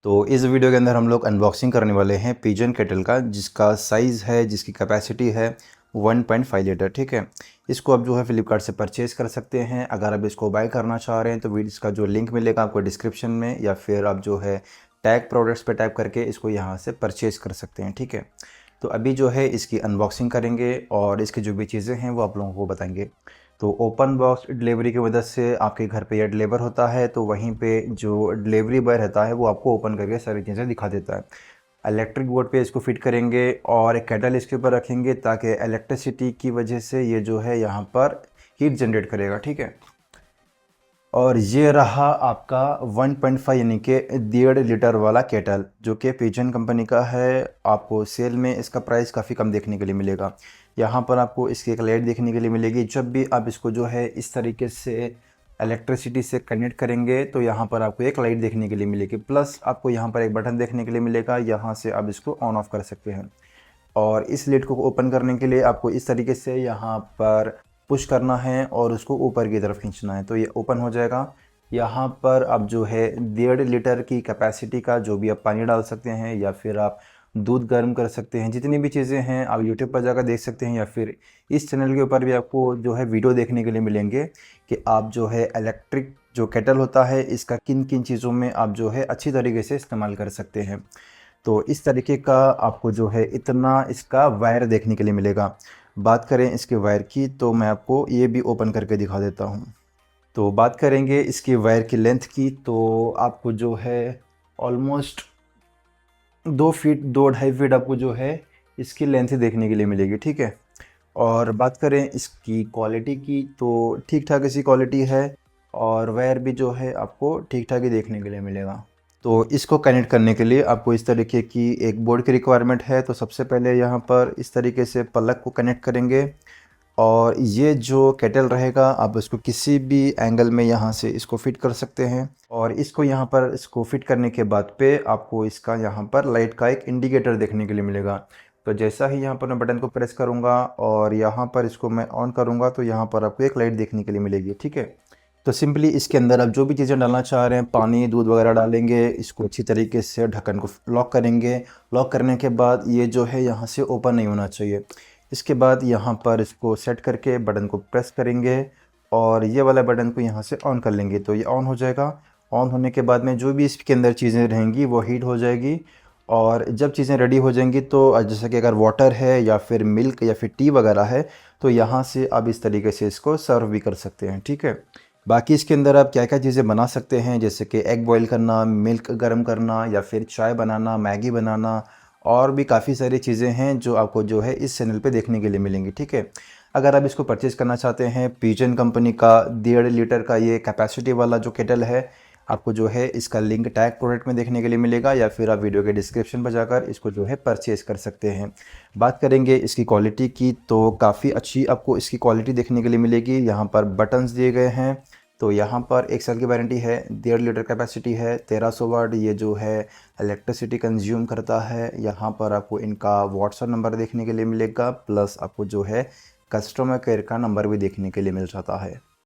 तो इस वीडियो के अंदर हम लोग अनबॉक्सिंग करने वाले हैं पिजन केटल का, जिसका साइज़ है, जिसकी कैपेसिटी है 1.5 लीटर। ठीक है, इसको आप जो है फ्लिपकार्ट से परचेज़ कर सकते हैं। अगर आप इसको बाय करना चाह रहे हैं तो वीडियो इसका जो लिंक मिलेगा आपको डिस्क्रिप्शन में, या फिर आप जो है टैग प्रोडक्ट्स पे टाइप करके इसको यहाँ से परचेज़ कर सकते हैं। ठीक है, तो अभी जो है इसकी अनबॉक्सिंग करेंगे और इसकी जो भी चीज़ें हैं वो आप लोगों को बताएंगे। तो ओपन बॉक्स डिलीवरी की मदद से आपके घर पे यह डिलीवर होता है, तो वहीं पे जो डिलीवरी बॉय रहता है वो आपको ओपन करके सारी चीज़ें दिखा देता है। इलेक्ट्रिक बोर्ड पे इसको फिट करेंगे और एक केटल इसके ऊपर रखेंगे, ताकि इलेक्ट्रिसिटी की वजह से ये जो है यहाँ पर हीट जनरेट करेगा। ठीक है, और ये रहा आपका 1.5 यानी कि 1.5 लीटर वाला केटल, जो कि पिजन कंपनी का है। आपको सेल में इसका प्राइस काफ़ी कम देखने के लिए मिलेगा। यहाँ पर आपको इसकी एक लाइट देखने के लिए मिलेगी। जब भी आप इसको जो है इस तरीके से इलेक्ट्रिसिटी से कनेक्ट करेंगे तो यहाँ पर आपको एक लाइट देखने के लिए मिलेगी, प्लस आपको यहाँ पर एक बटन देखने के लिए मिलेगा। यहाँ से आप इसको ऑन ऑफ कर सकते हैं। और इस लिड को ओपन करने के लिए आपको इस तरीके से यहाँ पर पुश करना है और उसको ऊपर की तरफ खींचना है, तो ये ओपन हो जाएगा। यहाँ पर आप जो है 1.5 लीटर की कैपेसिटी का जो भी आप पानी डाल सकते हैं, या फिर आप दूध गर्म कर सकते हैं। जितनी भी चीज़ें हैं आप यूट्यूब पर जाकर देख सकते हैं, या फिर इस चैनल के ऊपर भी आपको जो है वीडियो देखने के लिए मिलेंगे कि आप जो है इलेक्ट्रिक जो केटल होता है इसका किन किन चीज़ों में आप जो है अच्छी तरीके से इस्तेमाल कर सकते हैं। तो इस तरीके का आपको जो है इतना इसका वायर देखने के लिए मिलेगा। बात करें इसके वायर की, तो मैं आपको ये भी ओपन करके दिखा देता हूँ। तो बात करेंगे इसकी वायर की लेंथ की, तो आपको जो है ऑलमोस्ट 2 फीट 2 ढाई फीट आपको जो है इसकी लेंथ देखने के लिए मिलेगी। ठीक है, और बात करें इसकी क्वालिटी की, तो ठीक ठाक इसकी क्वालिटी है, और वायर भी जो है आपको ठीक ठाक ही देखने के लिए मिलेगा। तो इसको कनेक्ट करने के लिए आपको इस तरीके की एक बोर्ड की रिक्वायरमेंट है। तो सबसे पहले यहाँ पर इस तरीके से प्लग को कनेक्ट करेंगे, और ये जो केटल रहेगा आप इसको किसी भी एंगल में यहाँ से इसको फिट कर सकते हैं। और इसको यहाँ पर इसको फिट करने के बाद पे आपको इसका यहाँ पर लाइट का एक इंडिकेटर देखने के लिए मिलेगा। तो जैसा ही यहाँ पर मैं बटन को प्रेस करूँगा और यहाँ पर इसको मैं ऑन करूँगा, तो यहाँ पर आपको एक लाइट देखने के लिए मिलेगी। ठीक है, तो सिंपली इसके अंदर आप जो भी चीज़ें डालना चाह रहे हैं, पानी दूध वगैरह डालेंगे, इसको अच्छी तरीके से ढक्कन को लॉक करेंगे। लॉक करने के बाद ये जो है यहाँ से ओपन नहीं होना चाहिए। इसके बाद यहाँ पर इसको सेट करके बटन को प्रेस करेंगे और ये वाला बटन को यहाँ से ऑन कर लेंगे, तो ये ऑन हो जाएगा। ऑन होने के बाद में जो भी इसके अंदर चीज़ें रहेंगी वो हीट हो जाएगी, और जब चीज़ें रेडी हो जाएंगी तो जैसे कि अगर वाटर है या फिर मिल्क या फिर टी वगैरह है, तो यहाँ से आप इस तरीके से इसको सर्व भी कर सकते हैं। ठीक है, बाकी इसके अंदर आप क्या क्या चीज़ें बना सकते हैं, जैसे कि एग बॉईल करना, मिल्क गर्म करना, या फिर चाय बनाना, मैगी बनाना, और भी काफ़ी सारी चीज़ें हैं जो आपको जो है इस चैनल पे देखने के लिए मिलेंगी। ठीक है, अगर आप इसको परचेज़ करना चाहते हैं, पिजन कंपनी का 1.5 लीटर का ये कैपेसिटी वाला जो केटल है, आपको जो है इसका लिंक टैग प्रोडक्ट में देखने के लिए मिलेगा, या फिर आप वीडियो के डिस्क्रिप्शन पर जाकर इसको जो है परचेज़ कर सकते हैं। बात करेंगे इसकी क्वालिटी की, तो काफ़ी अच्छी आपको इसकी क्वालिटी देखने के लिए मिलेगी। यहाँ पर बटन्स दिए गए हैं, तो यहाँ पर 1 साल की वारंटी है, 1.5 लीटर कैपेसिटी है, 1300 वाट ये जो है इलेक्ट्रिसिटी कंज्यूम करता है। यहाँ पर आपको इनका व्हाट्सएप नंबर देखने के लिए मिलेगा, प्लस आपको जो है कस्टमर केयर का नंबर भी देखने के लिए मिल जाता है।